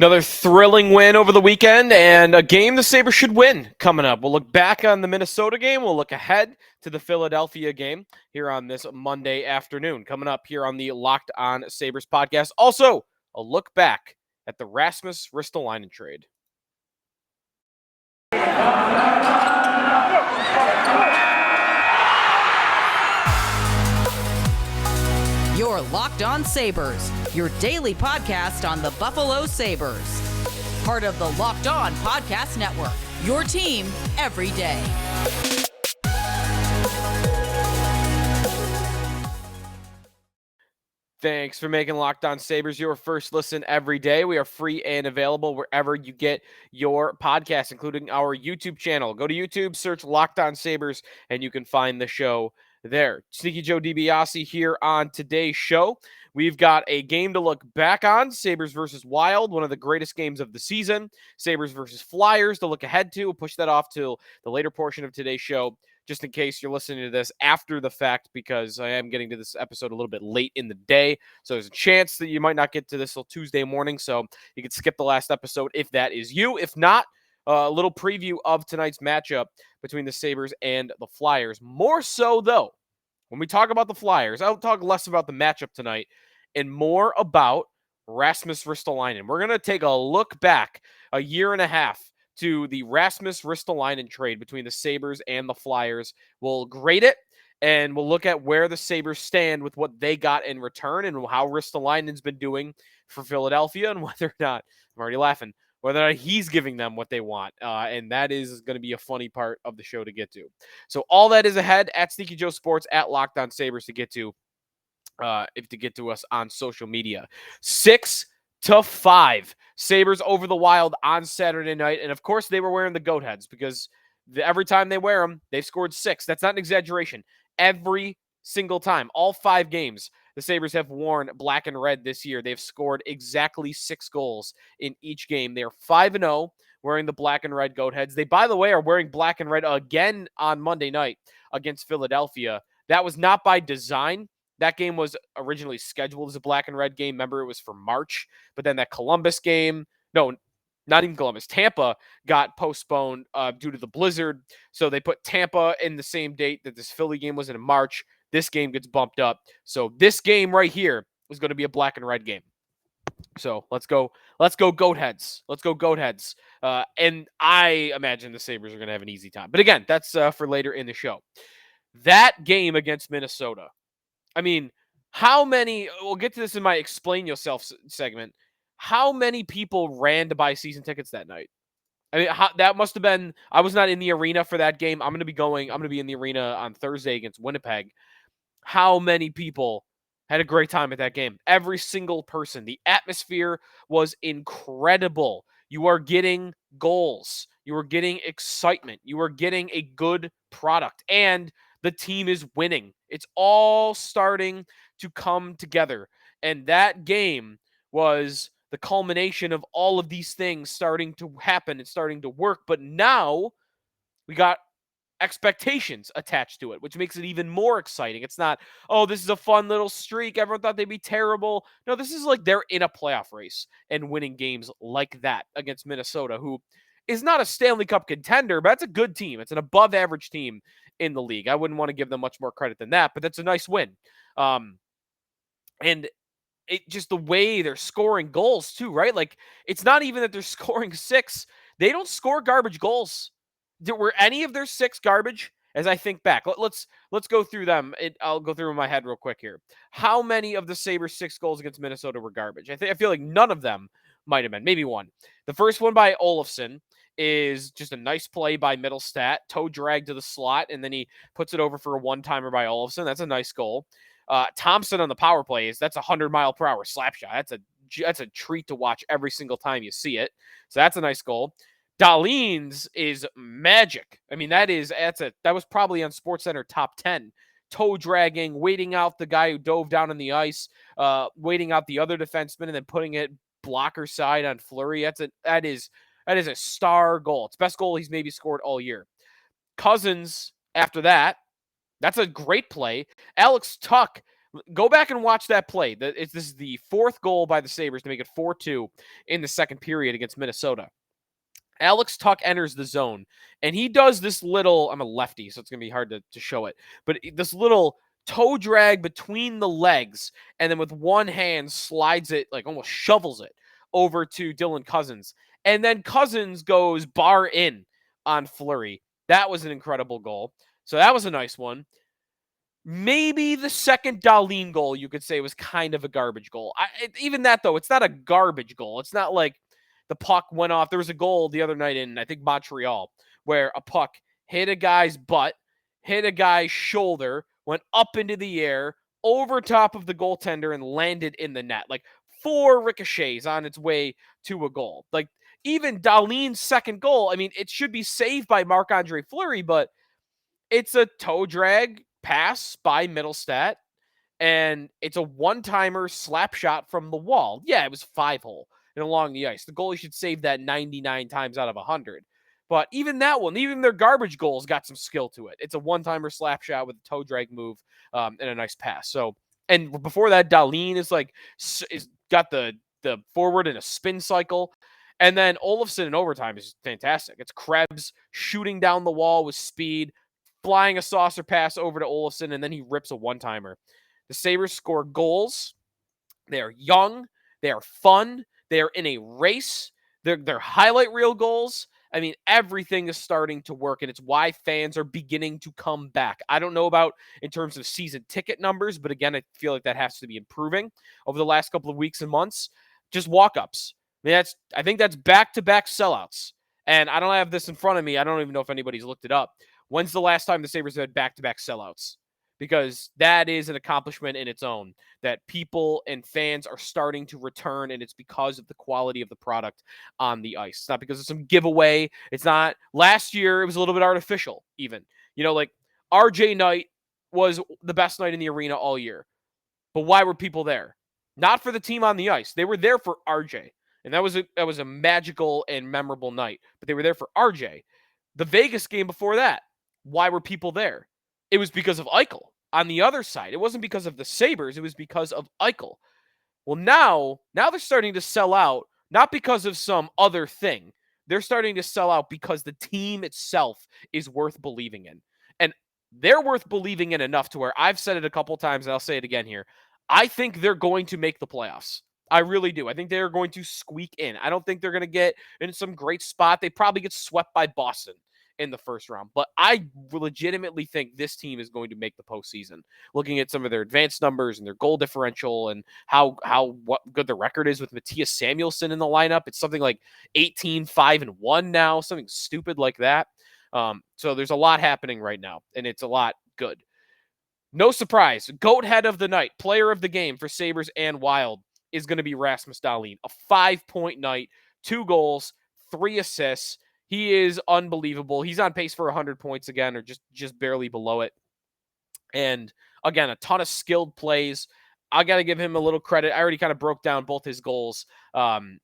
Another thrilling win over the weekend and a game the Sabres should win coming up. We'll look back on the Minnesota game. We'll look ahead to the Philadelphia game here on this Monday afternoon. Coming up here on the Locked On Sabres podcast. Also, a look back at the Rasmus Ristolainen trade. You're Locked On Sabres, your daily podcast on the Buffalo Sabres. Part of the Locked On Podcast Network, your team every day. Thanks for making Locked On Sabres your first listen every day. We are free and available wherever you get your podcasts, including our YouTube channel. Go to YouTube, search Locked On Sabres, and you can find the show there. Sneaky Joe DiBiase here on today's show. We've got a game to look back on, Sabres versus Wild, one of the greatest games of the season. Sabres versus Flyers to look ahead to. We'll push that off to the later portion of today's show, just in case you're listening to this after the fact, because I am getting to this episode a little bit late in the day. So there's a chance that you might not get to this till Tuesday morning. So you can skip the last episode if that is you. If not, a little preview of tonight's matchup between the Sabres and the Flyers. More so, though, when we talk about the Flyers, I'll talk less about the matchup tonight and more about Rasmus Ristolainen. We're going to take a look back a year and a half to the Rasmus Ristolainen trade between the Sabres and the Flyers. We'll grade it, and we'll look at where the Sabres stand with what they got in return and how Ristolainen's been doing for Philadelphia and whether or not, I'm already laughing, whether or not he's giving them what they want. And that is going to be a funny part of the show to get to. So all that is ahead at Sneaky Joe Sports, at Locked On Sabres to get to us on social media. 6-5 Sabres over the Wild on Saturday night. And of course, they were wearing the goat heads because every time they wear them, they've scored 6. That's not an exaggeration. Every single time, all 5 games, the Sabres have worn black and red this year. They've scored exactly 6 goals in each game. They're 5-0 wearing the black and red goat heads. They, by the way, are wearing black and red again on Monday night against Philadelphia. That was not by design. That game was originally scheduled as a black and red game. Remember, it was for March. But then that Columbus game, no, not even Columbus, Tampa got postponed due to the blizzard. So they put Tampa in the same date that this Philly game was in March. This game gets bumped up. So this game right here is going to be a black and red game. So let's go goat heads. Let's go goat heads. And I imagine the Sabres are going to have an easy time. But again, that's for later in the show. That game against Minnesota. I mean, how many, we'll get to this in my Explain Yourself segment, how many people ran to buy season tickets that night? I mean, that must have been, I was not in the arena for that game. I'm going to be in the arena on Thursday against Winnipeg. How many people had a great time at that game? Every single person. The atmosphere was incredible. You are getting goals. You are getting excitement. You are getting a good product. And the team is winning. It's all starting to come together. And that game was the culmination of all of these things starting to happen and starting to work. But now we got expectations attached to it, which makes it even more exciting. It's not, oh, this is a fun little streak. Everyone thought they'd be terrible. No, this is like they're in a playoff race and winning games like that against Minnesota, who is not a Stanley Cup contender, but that's a good team. It's an above average team in the league. I wouldn't want to give them much more credit than that, but that's a nice win. And it just the way they're scoring goals too, right? Like it's not even that they're scoring 6. They don't score garbage goals. Were any of their 6 garbage? As I think back, let's go through them. I'll go through in my head real quick here. How many of the Sabres 6 goals against Minnesota were garbage? I feel like none of them might have been. Maybe one. The first one by Olofsson is just a nice play by Middlestat, toe drag to the slot, and then he puts it over for a one-timer by Olofsson. That's a nice goal. Thompson on the power play that's a 100-mile-per-hour slap shot. That's a treat to watch every single time you see it. So that's a nice goal. Dahlin's is magic. I mean, that was probably on SportsCenter top 10. Toe dragging, waiting out the guy who dove down on the ice, waiting out the other defenseman, and then putting it blocker side on Fleury. That is a star goal. It's the best goal he's maybe scored all year. Cousins, after that, that's a great play. Alex Tuch Go back and watch that play. This is the fourth goal by the Sabres to make it 4-2 in the second period against Minnesota. Alex Tuck enters the zone, and he does this little, I'm a lefty, so it's going to be hard to show it, but this little toe drag between the legs, and then with one hand slides it, like almost shovels it over to Dylan Cousins. And then Cousins goes bar in on Fleury. That was an incredible goal. So that was a nice one. Maybe the second Dahlin goal, you could say, was kind of a garbage goal. Even that, though, it's not a garbage goal. It's not like the puck went off. There was a goal the other night in, I think, Montreal, where a puck hit a guy's butt, hit a guy's shoulder, went up into the air, over top of the goaltender, and landed in the net. Like 4 ricochets on its way to a goal. Like, even Dahlin's second goal, I mean, it should be saved by Marc-Andre Fleury, but it's a toe drag pass by Middlestat, and it's a one-timer slap shot from the wall. Yeah, it was 5-hole and along the ice. The goalie should save that 99 times out of 100. But even that one, even their garbage goals got some skill to it. It's a one-timer slap shot with a toe drag move and a nice pass. So, and before that, Dahlin is got the forward in a spin cycle. And then Olofsson in overtime is fantastic. It's Krebs shooting down the wall with speed, flying a saucer pass over to Olofsson, and then he rips a one-timer. The Sabres score goals. They are young. They are fun. They are in a race. They're highlight reel goals. I mean, everything is starting to work, and it's why fans are beginning to come back. I don't know about in terms of season ticket numbers, but again, I feel like that has to be improving over the last couple of weeks and months. Just walk-ups. I think that's back-to-back sellouts. And I don't have this in front of me. I don't even know if anybody's looked it up. When's the last time the Sabres had back-to-back sellouts? Because that is an accomplishment in its own, that people and fans are starting to return, and it's because of the quality of the product on the ice. It's not because of some giveaway. It's not. Last year, it was a little bit artificial, even. Like RJ night was the best night in the arena all year. But why were people there? Not for the team on the ice. They were there for RJ. And that was a magical and memorable night. But they were there for RJ. The Vegas game before that, why were people there? It was because of Eichel on the other side. It wasn't because of the Sabres. It was because of Eichel. Well, now they're starting to sell out, not because of some other thing. They're starting to sell out because the team itself is worth believing in. And they're worth believing in enough to where I've said it a couple times, and I'll say it again here. I think they're going to make the playoffs. I really do. I think they're going to squeak in. I don't think they're going to get in some great spot. They probably get swept by Boston in the first round. But I legitimately think this team is going to make the postseason. Looking at some of their advanced numbers and their goal differential and what good the record is with Matthias Samuelsson in the lineup. It's something like 18-5-1 now, something stupid like that. So there's a lot happening right now, and it's a lot good. No surprise, GOAT head of the night, player of the game for Sabres and Wild is going to be Rasmus Dahlin. A 5-point night, 2 goals, 3 assists. He is unbelievable. He's on pace for 100 points again, or just barely below it. And again, a ton of skilled plays. I got to give him a little credit. I already kind of broke down both his goals when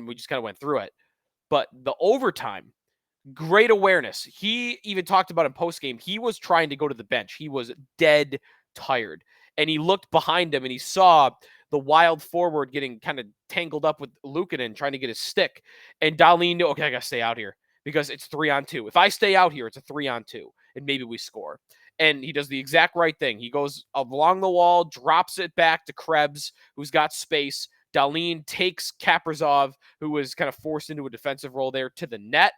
we just kind of went through it. But the overtime, great awareness. He even talked about in postgame, he was trying to go to the bench. He was dead tired. And he looked behind him and he saw the Wild forward getting kind of tangled up with Luukkonen trying to get his stick. And Dahlin knew, okay, I got to stay out here because it's 3-on-2. If I stay out here, it's a 3-on-2 and maybe we score. And he does the exact right thing. He goes along the wall, drops it back to Krebs, who's got space. Dahlin takes Kaprizov, who was kind of forced into a defensive role there, to the net.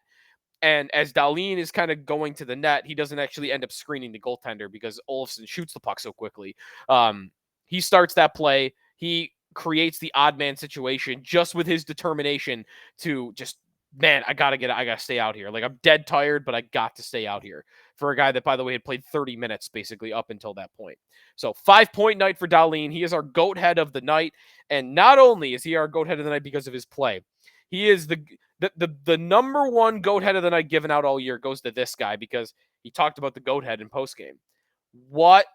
And as Dahlin is kind of going to the net, he doesn't actually end up screening the goaltender because Olofsson shoots the puck so quickly. He starts that play. He creates the odd man situation just with his determination to just, man, I got to stay out here. Like, I'm dead tired, but I got to stay out here for a guy that, by the way, had played 30 minutes basically up until that point. So 5-point night for Dahlin. He is our GOAT head of the night. And not only is he our GOAT head of the night because of his play, he is the number one GOAT head of the night given out all year goes to this guy because he talked about the GOAT head in postgame. What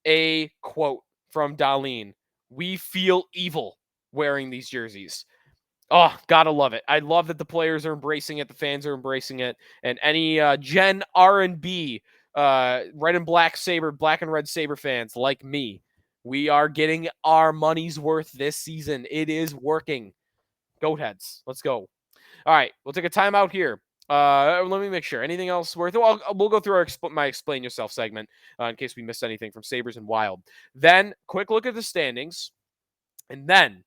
a quote from Dahlin. We feel evil wearing these jerseys. Oh, gotta love it. I love that the players are embracing it. The fans are embracing it. And any Gen R&B, red and black and red Sabre fans like me, We are getting our money's worth this season. It is working. Goat heads. Let's go. All right, we'll take a timeout here. Let me make sure. Anything else worth? Well, we'll go through our my explain yourself segment in case we missed anything from Sabres and Wild. Then, quick look at the standings, and then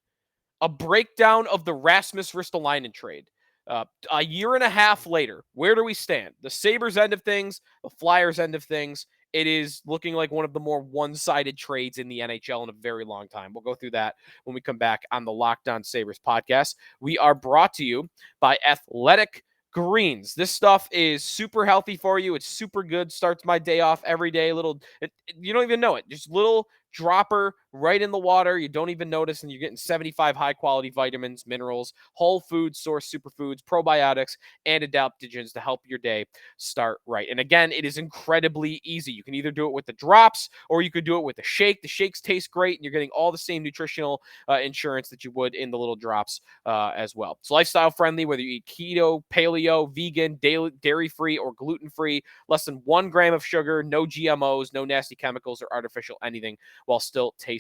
a breakdown of the Rasmus Ristolainen trade. A year and a half later, where do we stand? The Sabres end of things, the Flyers end of things. It is looking like one of the more one-sided trades in the NHL in a very long time. We'll go through that when we come back on the Locked On Sabres podcast. We are brought to you by Athletic Greens. This stuff is super healthy for you. It's super good. Starts my day off every day. You don't even know it. Just little dropper right in the water. You don't even notice, and you're getting 75 high-quality vitamins, minerals, whole food source superfoods, probiotics, and adaptogens to help your day start right. And again, it is incredibly easy. You can either do it with the drops or you could do it with the shake. The shakes taste great, and you're getting all the same nutritional insurance that you would in the little drops as well. It's lifestyle friendly, whether you eat keto, paleo, vegan, dairy-free, or gluten-free. Less than 1 gram of sugar, no GMOs, no nasty chemicals or artificial anything, while still tasting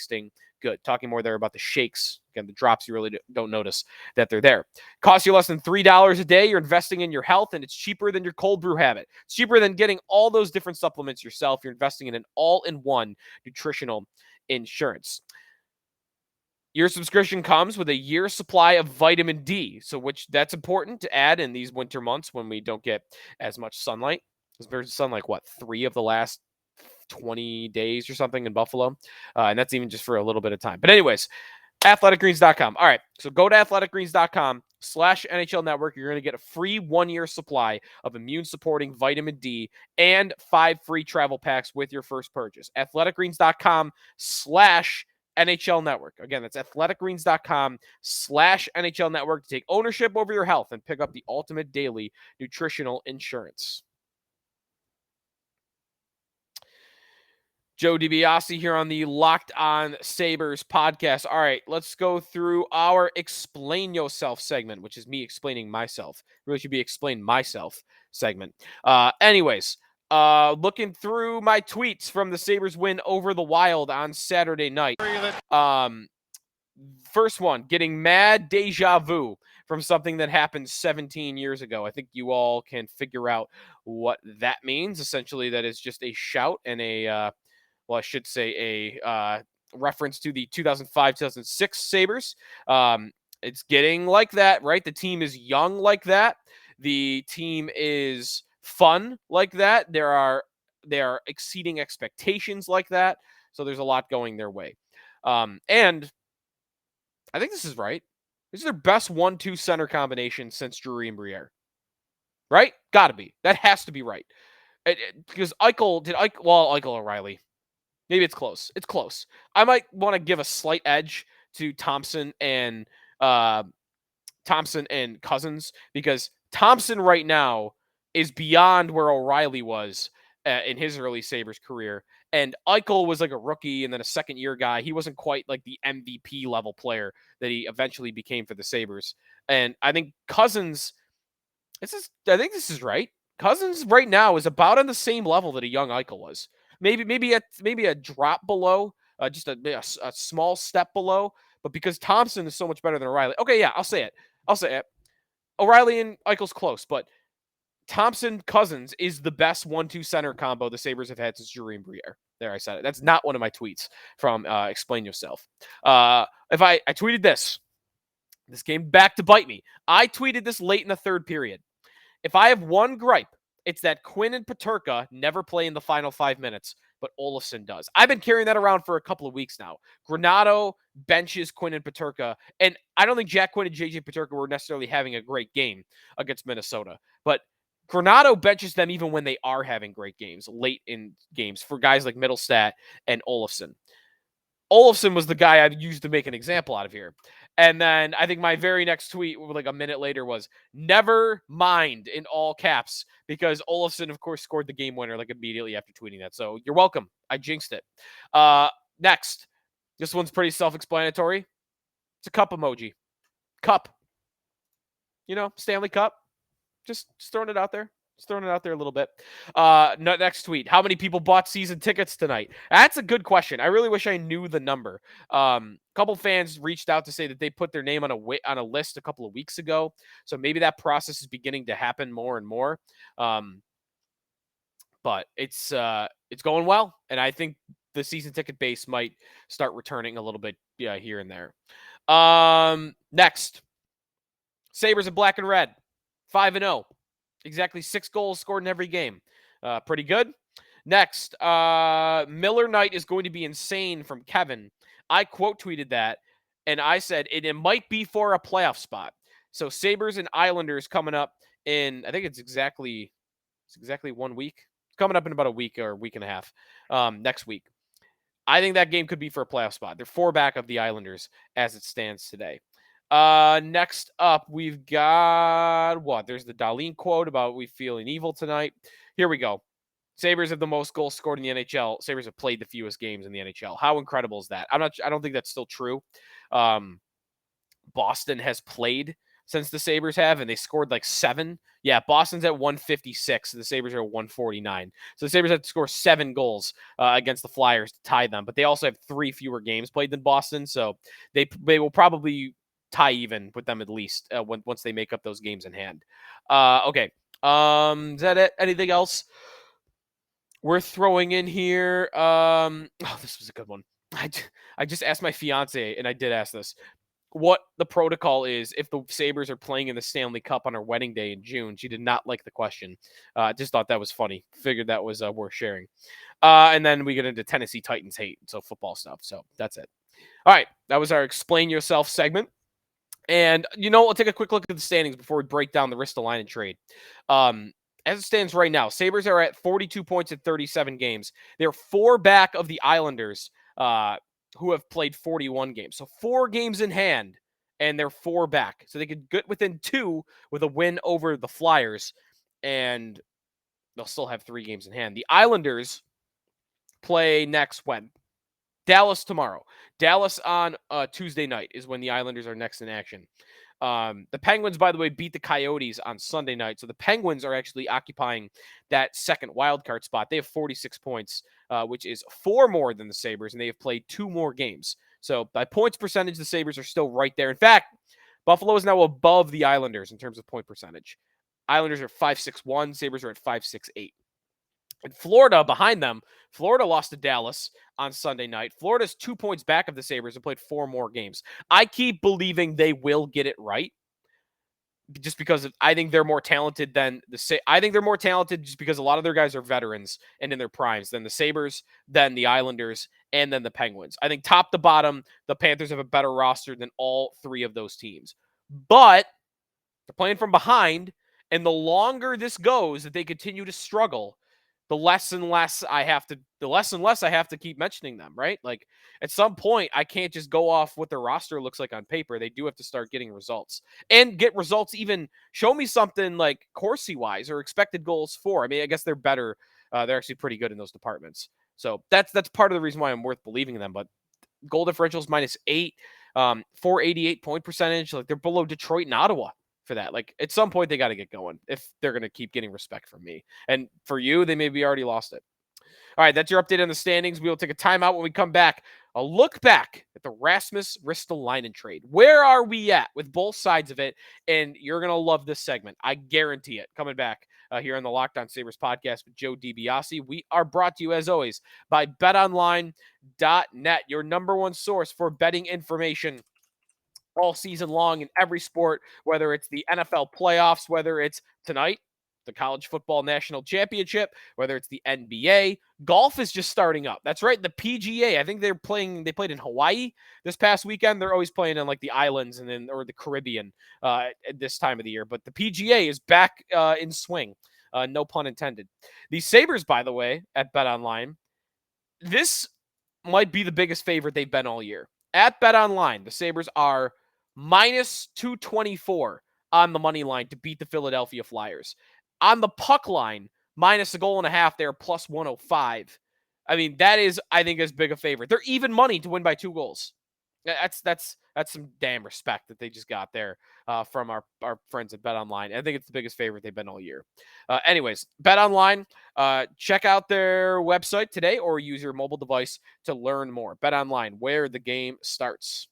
good. Talking more there about the shakes. Again, the drops, you really don't notice that they're there. Costs you less than $3 a day. You're investing in your health, and it's cheaper than your cold brew habit. It's cheaper than getting all those different supplements yourself. You're investing in an all-in-one nutritional insurance. Your subscription comes with a year's supply of vitamin D, so that's important to add in these winter months when we don't get as much sunlight. There's sun like 3 of the last 20 days or something in Buffalo. And that's even just for a little bit of time. But anyways, athleticgreens.com. All right. So go to athleticgreens.com/NHL Network. You're going to get a free 1-year supply of immune supporting vitamin D and 5 free travel packs with your first purchase. athleticgreens.com/NHL Network. Again, that's athleticgreens.com/NHL Network to take ownership over your health and pick up the ultimate daily nutritional insurance. Joe DiBiase here on the Locked On Sabres podcast. All right, let's go through our Explain Yourself segment, which is me explaining myself. Really should be Explain Myself segment. Anyways, looking through my tweets from the Sabres win over the Wild on Saturday night. First one, getting mad deja vu from something that happened 17 years ago. I think you all can figure out what that means. Essentially, that is just a shout and a I should say a reference to the 2005-2006 Sabres. It's getting like that, right? The team is young like that. The team is fun like that. They are exceeding expectations like that. So there's a lot going their way. And I think this is right. This is their best 1-2 center combination since Drury and Briere. Right? Gotta be. That has to be right. Because Eichel O'Reilly. Maybe it's close. It's close. I might want to give a slight edge to Thompson and Cousins, because Thompson right now is beyond where O'Reilly was in his early Sabres career. And Eichel was like a rookie and then a second-year guy. He wasn't quite like the MVP level player that he eventually became for the Sabres. And I think Cousins, I think this is right. Cousins right now is about on the same level that a young Eichel was. Maybe a drop below, just a small step below. But because Thompson is so much better than O'Reilly. Okay, yeah, I'll say it. O'Reilly and Eichel's close, but Thompson-Cousins is the best 1-2 center combo the Sabres have had since Drury and Briere. There, I said it. That's not one of my tweets from Explain Yourself. I tweeted this. This came back to bite me. I tweeted this late in the third period. If I have one gripe, it's that Quinn and Peterka never play in the final 5 minutes, but Olofsson does. I've been carrying that around for a couple of weeks now. Granato benches Quinn and Peterka, and I don't think Jack Quinn and JJ Peterka were necessarily having a great game against Minnesota, but Granato benches them even when they are having great games, late in games, for guys like Middlestat and Olofsson. Olofsson was the guy I used to make an example out of here. And then I think my very next tweet, like a minute later, was never mind in all caps, because Olofsson, of course, scored the game winner like immediately after tweeting that. So you're welcome. I jinxed it. Next. This one's pretty self-explanatory. It's a cup emoji. Cup. Stanley Cup. Just throwing it out there. Just throwing it out there a little bit. Next tweet. How many people bought season tickets tonight? That's a good question. I really wish I knew the number. Couple fans reached out to say that they put their name on a list a couple of weeks ago. So maybe that process is beginning to happen more and more. But it's going well, and I think the season ticket base might start returning a little bit here and there. Next, Sabres in black and red, 5-0. Exactly 6 goals scored in every game. Pretty good. Next, Miller Knight is going to be insane from Kevin. I quote tweeted that, and I said it might be for a playoff spot. So Sabres and Islanders coming up in, I think it's exactly 1 week. It's coming up in about a week or a week and a half next week. I think that game could be for a playoff spot. They're 4 back of the Islanders as it stands today. Next up, we've got what? There's the Dahlin quote about we feeling evil tonight. Here we go. Sabres have the most goals scored in the NHL. Sabres have played the fewest games in the NHL. How incredible is that? I don't think that's still true. Boston has played since the Sabres have, and they scored like 7. Yeah, Boston's at 156. The Sabres are at 149. So the Sabres have to score 7 goals against the Flyers to tie them, but they also have 3 fewer games played than Boston, so they will probably tie even with them at least once they make up those games in hand. Okay. Is that it? Anything else we're throwing in here? This was a good one. I just asked my fiance, and I did ask this, what the protocol is if the Sabres are playing in the Stanley Cup on our wedding day in June. She did not like the question. Just thought that was funny. Figured that was worth sharing. And then we get into Tennessee Titans hate, so football stuff. So that's it. All right. That was our Explain Yourself segment. And, we'll take a quick look at the standings before we break down the Ristolainen trade. As it stands right now, Sabres are at 42 points in 37 games. They're 4 back of the Islanders, who have played 41 games. So 4 games in hand, and they're 4 back. So they could get within 2 with a win over the Flyers, and they'll still have 3 games in hand. The Islanders play next when? Dallas tomorrow. Dallas on Tuesday night is when the Islanders are next in action. The Penguins, by the way, beat the Coyotes on Sunday night. So the Penguins are actually occupying that second wildcard spot. They have 46 points, which is 4 more than the Sabres, and they have played 2 more games. So by points percentage, the Sabres are still right there. In fact, Buffalo is now above the Islanders in terms of point percentage. Islanders are 5-6-1. Sabres are at 5-6-8. And Florida behind them. Florida lost to Dallas on Sunday night. Florida's 2 points back of the Sabres and played 4 more games. I keep believing they will get it right, just because I think they're more talented than I think they're more talented just because a lot of their guys are veterans and in their primes than the Sabres, than the Islanders, and then the Penguins. I think top to bottom, the Panthers have a better roster than all 3 of those teams. But they're playing from behind, and the longer this goes that they continue to struggle, the less and less I have to keep mentioning them, right? Like at some point, I can't just go off what their roster looks like on paper. They do have to start getting results and get results. Even show me something like Corsi wise or expected goals for. I mean, I guess they're better. They're actually pretty good in those departments. So that's part of the reason why I'm worth believing in them. But goal differentials -8, 488 point percentage. Like they're below Detroit and Ottawa for that. Like at some point they got to get going if they're going to keep getting respect from me. And for you, they maybe already lost it. All right, that's your update on the standings. We will take a timeout when we come back. A look back at the Rasmus Ristolainen trade. Where are we at with both sides of it? And you're going to love this segment. I guarantee it. Coming back here on the Locked On Sabres podcast with Joe DiBiase. We are brought to you, as always, by BetOnline.net, your number one source for betting information all season long in every sport, whether it's the NFL playoffs, whether it's tonight, the college football national championship, whether it's the NBA. Golf is just starting up. That's right, the PGA. I think they played in Hawaii this past weekend. They're always playing on like the islands or the Caribbean at this time of the year. But the PGA is back in swing. No pun intended. The Sabres, by the way, at BetOnline, this might be the biggest favorite they've been all year. At BetOnline, the Sabres are -224 on the money line to beat the Philadelphia Flyers. On the puck line, -1.5, they're +105. I mean, that is, I think, as big a favorite. They're even money to win by 2 goals. That's some damn respect that they just got there from our friends at BetOnline. I think it's the biggest favorite they've been all year. Anyways, BetOnline, check out their website today or use your mobile device to learn more. BetOnline, where the game starts.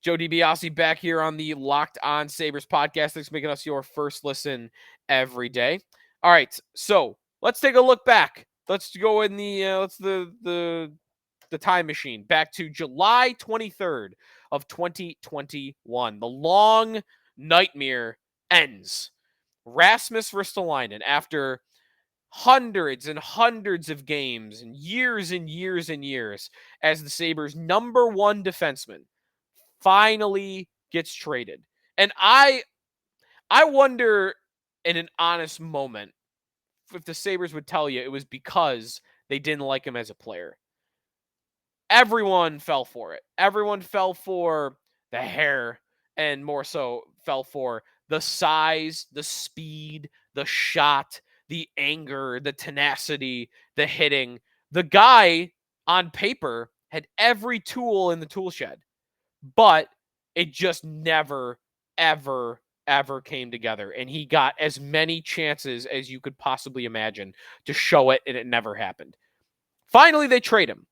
Joe DiBiase back here on the Locked On Sabres podcast. Thanks for making us your first listen every day. All right, so let's take a look back. Let's go in the time machine back to July 23rd of 2021. The long nightmare ends. Rasmus Ristolainen, after hundreds and hundreds of games and years and years as the Sabres' number one defenseman, finally gets traded. And I wonder, in an honest moment, if the Sabres would tell you it was because they didn't like him as a player. Everyone fell for it. Everyone fell for the hair, and more so fell for the size, the speed, the shot, the anger, the tenacity, the hitting. The guy on paper had every tool in the tool shed, but it just never, ever, ever came together. And he got as many chances as you could possibly imagine to show it, and it never happened. Finally, they trade him.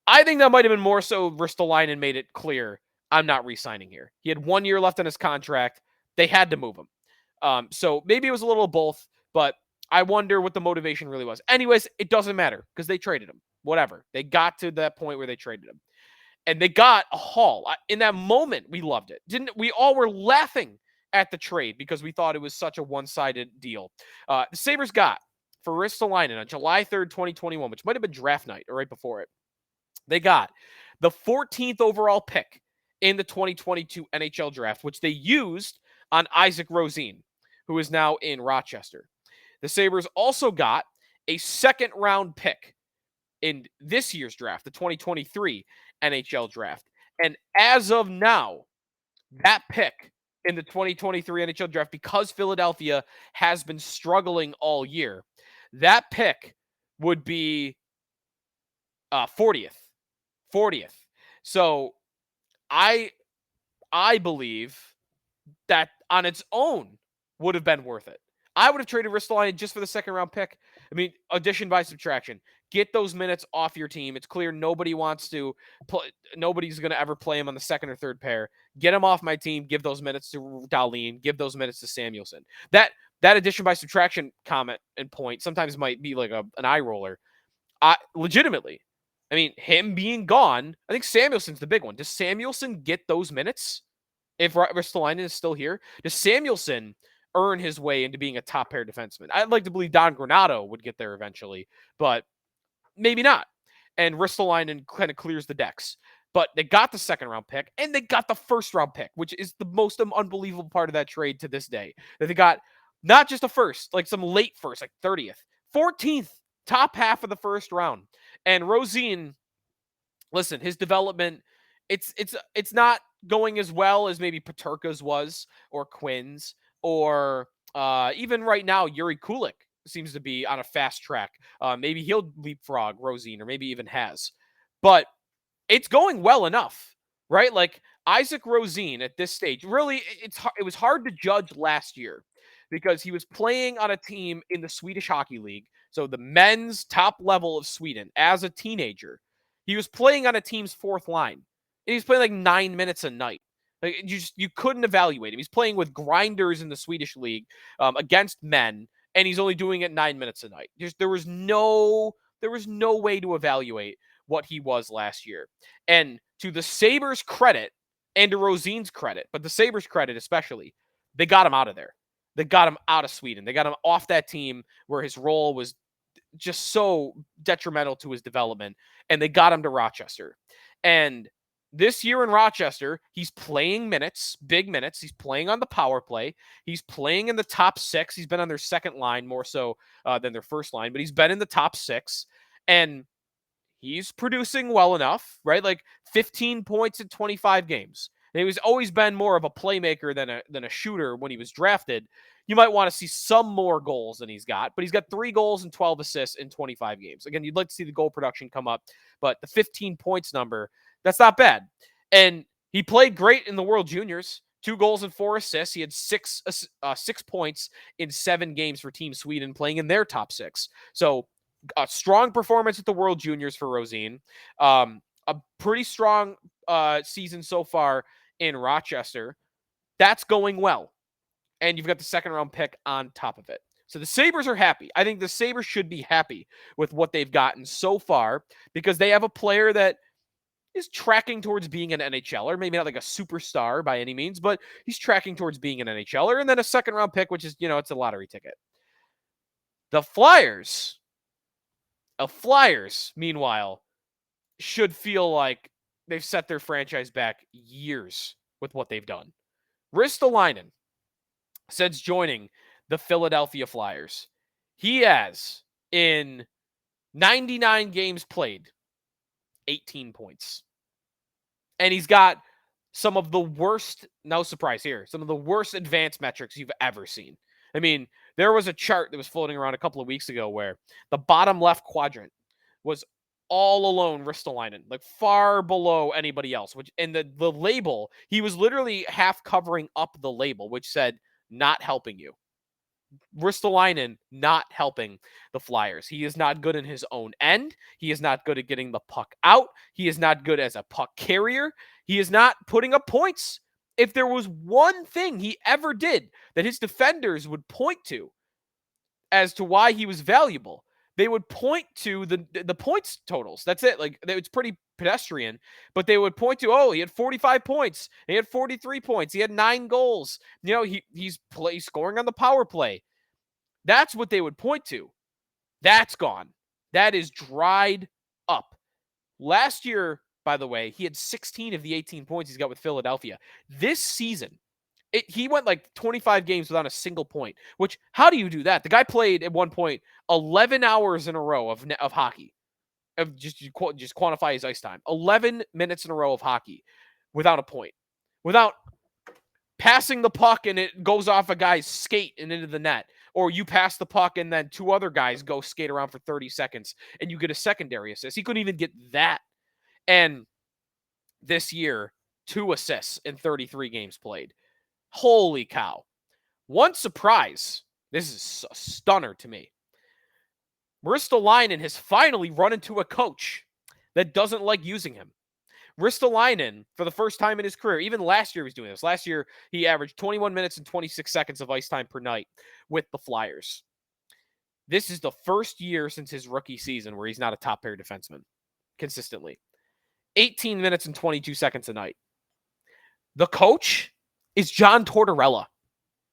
I think that might have been more so Ristolainen made it clear, I'm not re-signing here. He had 1 year left on his contract. They had to move him. So maybe it was a little of both, but I wonder what the motivation really was. Anyways, it doesn't matter because they traded him. Whatever. They got to that point where they traded him. And they got a haul. In that moment, we loved it. Didn't we? All were laughing at the trade because we thought it was such a one-sided deal. The Sabres got for Ristolainen on July 3rd, 2021, which might have been draft night or right before it. They got the 14th overall pick in the 2022 NHL draft, which they used on Isaac Rosén, who is now in Rochester. The Sabres also got a second-round pick in this year's draft, the 2023 NHL draft. And as of now, that pick in the 2023 NHL draft, because Philadelphia has been struggling all year, that pick would be 40th. 40th. So I believe that on its own would have been worth it. I would have traded Ristolainen just for the second round pick. I mean, addition by subtraction. Get those minutes off your team. It's clear nobody wants to play. Nobody's going to ever play him on the second or third pair. Get him off my team. Give those minutes to Dahlin. Give those minutes to Samuelsson. That addition by subtraction comment and point sometimes might be like an eye roller. Legitimately, I mean, him being gone, I think Samuelsson's the big one. Does Samuelsson get those minutes if Ristolainen is still here? Does Samuelsson earn his way into being a top pair defenseman? I'd like to believe Don Granato would get there eventually, but maybe not. And Ristolainen kind of clears the decks. But they got the second round pick and they got the first round pick, which is the most unbelievable part of that trade to this day. That they got not just a first, like some late first, like 30th, 14th, top half of the first round. And Rosén, listen, his development, it's not going as well as maybe Peterka's was or Quinn's or even right now, Yuri Kulik seems to be on a fast track. Maybe he'll leapfrog Rosén or maybe even has. But it's going well enough, right? Like Isaac Rosén at this stage, really, it was hard to judge last year because he was playing on a team in the Swedish Hockey League, so the men's top level of Sweden as a teenager. He was playing on a team's fourth line, and he's playing like 9 minutes a night. Like you couldn't evaluate him. He's playing with grinders in the Swedish league against men, and he's only doing it 9 minutes a night. There was no way to evaluate what he was last year. And to the Sabres' credit and to Rosén's credit, but the Sabres' credit especially, they got him out of there. They got him out of Sweden. They got him off that team where his role was just so detrimental to his development, and they got him to Rochester. And this year in Rochester, he's playing minutes, big minutes. He's playing on the power play. He's playing in the top six. He's been on their second line more so than their first line, but he's been in the top six. And he's producing well enough, right? Like 15 points in 25 games. And he's always been more of a playmaker than a shooter when he was drafted. You might want to see some more goals than he's got, but he's got 3 goals and 12 assists in 25 games. Again, you'd like to see the goal production come up, but the 15 points number, That's not bad. And he played great in the World Juniors. 2 goals and 4 assists. He had 6 points in 7 games for Team Sweden, playing in their top 6. So a strong performance at the World Juniors for Rosén. A pretty strong season so far in Rochester. That's going well. And you've got the second round pick on top of it. So the Sabres are happy. I think the Sabres should be happy with what they've gotten so far because they have a player that is tracking towards being an NHLer. Maybe not like a superstar by any means, but he's tracking towards being an NHLer. And then a second round pick, which is, it's a lottery ticket. The Flyers, meanwhile, should feel like they've set their franchise back years with what they've done. Ristolainen, since joining the Philadelphia Flyers, he has, in 99 games played, 18 points. And he's got some of the worst, no surprise here, some of the worst advanced metrics you've ever seen. I mean, there was a chart that was floating around a couple of weeks ago where the bottom left quadrant was all alone Ristolainen, like far below anybody else, which, and the label, he was literally half covering up the label, which said, not helping you. Ristolainen not helping the Flyers. He is not good in his own end. He is not good at getting the puck out. He is not good as a puck carrier. He is not putting up points. If there was one thing he ever did that his defenders would point to as to why he was valuable, they would point to the points totals. That's it. Like, it's pretty pedestrian, but they would point to, he had 45 points. He had 43 points. He had 9 goals. He's scoring on the power play. That's what they would point to. That's gone. That is dried up. Last year, by the way, he had 16 of the 18 points he's got with Philadelphia. This season, he went like 25 games without a single point, which, how do you do that? The guy played at one point 11 hours in a row of hockey. Just quantify his ice time. 11 minutes in a row of hockey without a point. Without passing the puck and it goes off a guy's skate and into the net. Or you pass the puck and then 2 other guys go skate around for 30 seconds and you get a secondary assist. He couldn't even get that. And this year, 2 assists in 33 games played. Holy cow. One surprise. This is a stunner to me. Ristolainen has finally run into a coach that doesn't like using him. Ristolainen, for the first time in his career, even last year he was doing this. Last year, he averaged 21 minutes and 26 seconds of ice time per night with the Flyers. This is the first year since his rookie season where he's not a top pair defenseman consistently. 18 minutes and 22 seconds a night. The coach is John Tortorella.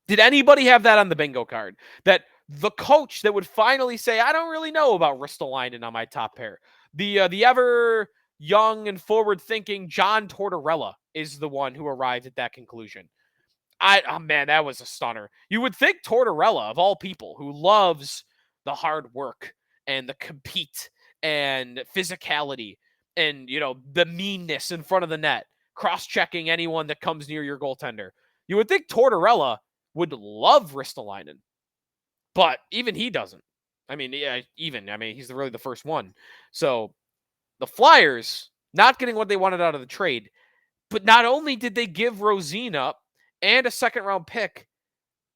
Did anybody have that on the bingo card? That the coach that would finally say, I don't really know about Ristolainen on my top pair. The ever young and forward-thinking John Tortorella is the one who arrived at that conclusion. Man, that was a stunner. You would think Tortorella, of all people, who loves the hard work and the compete and physicality and, the meanness in front of the net, cross-checking anyone that comes near your goaltender. You would think Tortorella would love Ristolainen, but even he doesn't. He's really the first one. So the Flyers not getting what they wanted out of the trade, but not only did they give Rosén up and a second-round pick,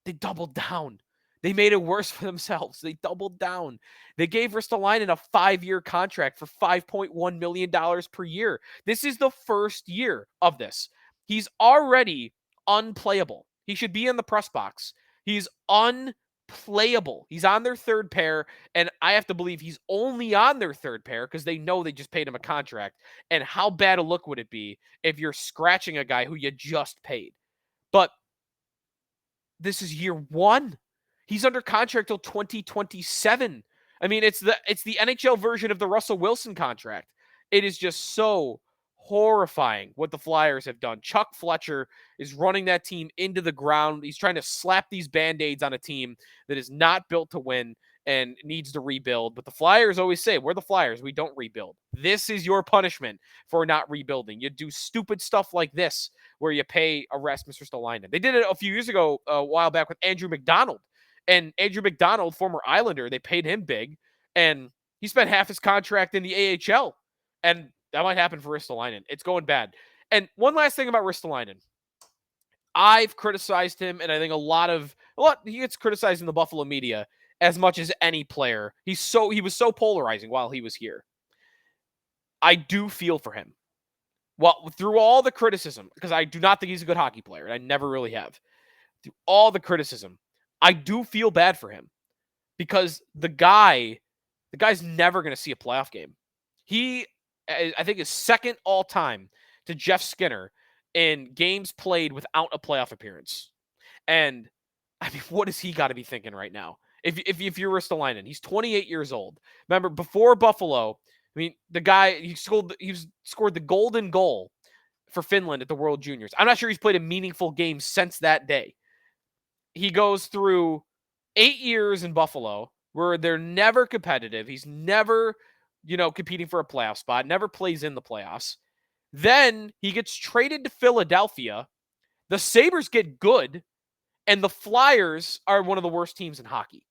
they doubled down. They made it worse for themselves. They doubled down. They gave Ristolainen a 5-year contract for $5.1 million per year. This is the first year of this. He's already unplayable. He should be in the press box. He's unplayable. He's on their third pair, and I have to believe he's only on their third pair because they know they just paid him a contract. And how bad a look would it be if you're scratching a guy who you just paid? But this is year 1. He's under contract till 2027. It's the NHL version of the Russell Wilson contract. It is just so horrifying what the Flyers have done. Chuck Fletcher is running that team into the ground. He's trying to slap these Band-Aids on a team that is not built to win and needs to rebuild. But the Flyers always say, we're the Flyers. We don't rebuild. This is your punishment for not rebuilding. You do stupid stuff like this where you pay a Rasmus Ristolainen. They did it a few years ago, a while back with Andrew McDonald. And Andrew McDonald, former Islander, they paid him big. And he spent half his contract in the AHL. And That might happen for Ristolainen. It's going bad. And one last thing about Ristolainen. I've criticized him, and I think a lot he gets criticized in the Buffalo media as much as any player. He was so polarizing while he was here. I do feel for him. Well, through all the criticism, because I do not think he's a good hockey player, and I never really have. Through all the criticism, I do feel bad for him because the guy's never going to see a playoff game. He, I think, is second all time to Jeff Skinner in games played without a playoff appearance. And I mean, what does he got to be thinking right now? If you're Ristolainen, he's 28 years old. Remember, before Buffalo, I mean, the guy he scored the golden goal for Finland at the World Juniors. I'm not sure he's played a meaningful game since that day. He goes through 8 years in Buffalo where they're never competitive. He's never, competing for a playoff spot, never plays in the playoffs. Then he gets traded to Philadelphia. The Sabres get good, and the Flyers are one of the worst teams in hockey.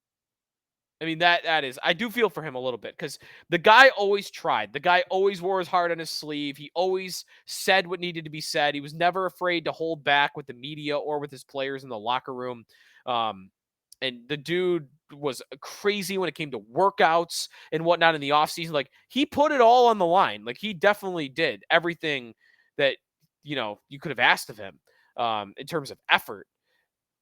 I mean, that is, I do feel for him a little bit because the guy always tried. The guy always wore his heart on his sleeve. He always said what needed to be said. He was never afraid to hold back with the media or with his players in the locker room. And the dude was crazy when it came to workouts and whatnot in the offseason. Like, he put it all on the line. Like, he definitely did everything that, you could have asked of him in terms of effort.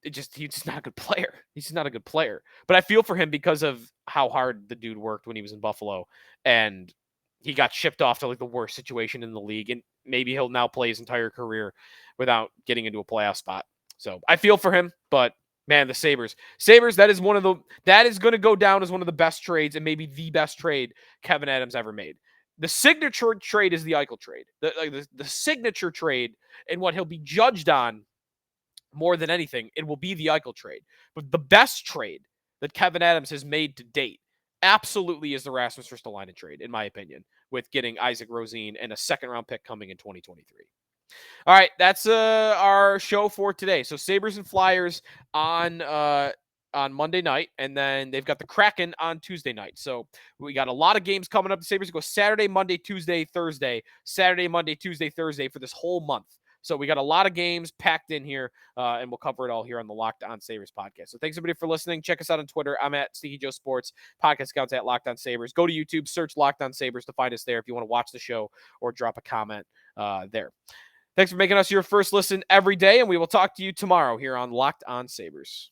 He's just not a good player. He's just not a good player. But I feel for him because of how hard the dude worked when he was in Buffalo, and he got shipped off to like the worst situation in the league, and maybe he'll now play his entire career without getting into a playoff spot. So I feel for him, but man, the Sabres, that is going to go down as one of the best trades and maybe the best trade Kevyn Adams ever made. The signature trade is the Eichel trade. The signature trade and what he'll be judged on more than anything, it will be the Eichel trade. But the best trade that Kevyn Adams has made to date absolutely is the Rasmus Ristolainen trade, in my opinion, with getting Isaac Rosén and a second-round pick coming in 2023. All right, that's our show for today. So Sabres and Flyers on Monday night, and then they've got the Kraken on Tuesday night. So we got a lot of games coming up. The Sabres go Saturday, Monday, Tuesday, Thursday. Saturday, Monday, Tuesday, Thursday for this whole month. So we got a lot of games packed in here, and we'll cover it all here on the Locked On Sabres podcast. So thanks, everybody, for listening. Check us out on Twitter. I'm at Sneaky Joe Sports. Podcast accounts at Locked On Sabres. Go to YouTube, search Locked On Sabres to find us there if you want to watch the show or drop a comment there. Thanks for making us your first listen every day, and we will talk to you tomorrow here on Locked On Sabres.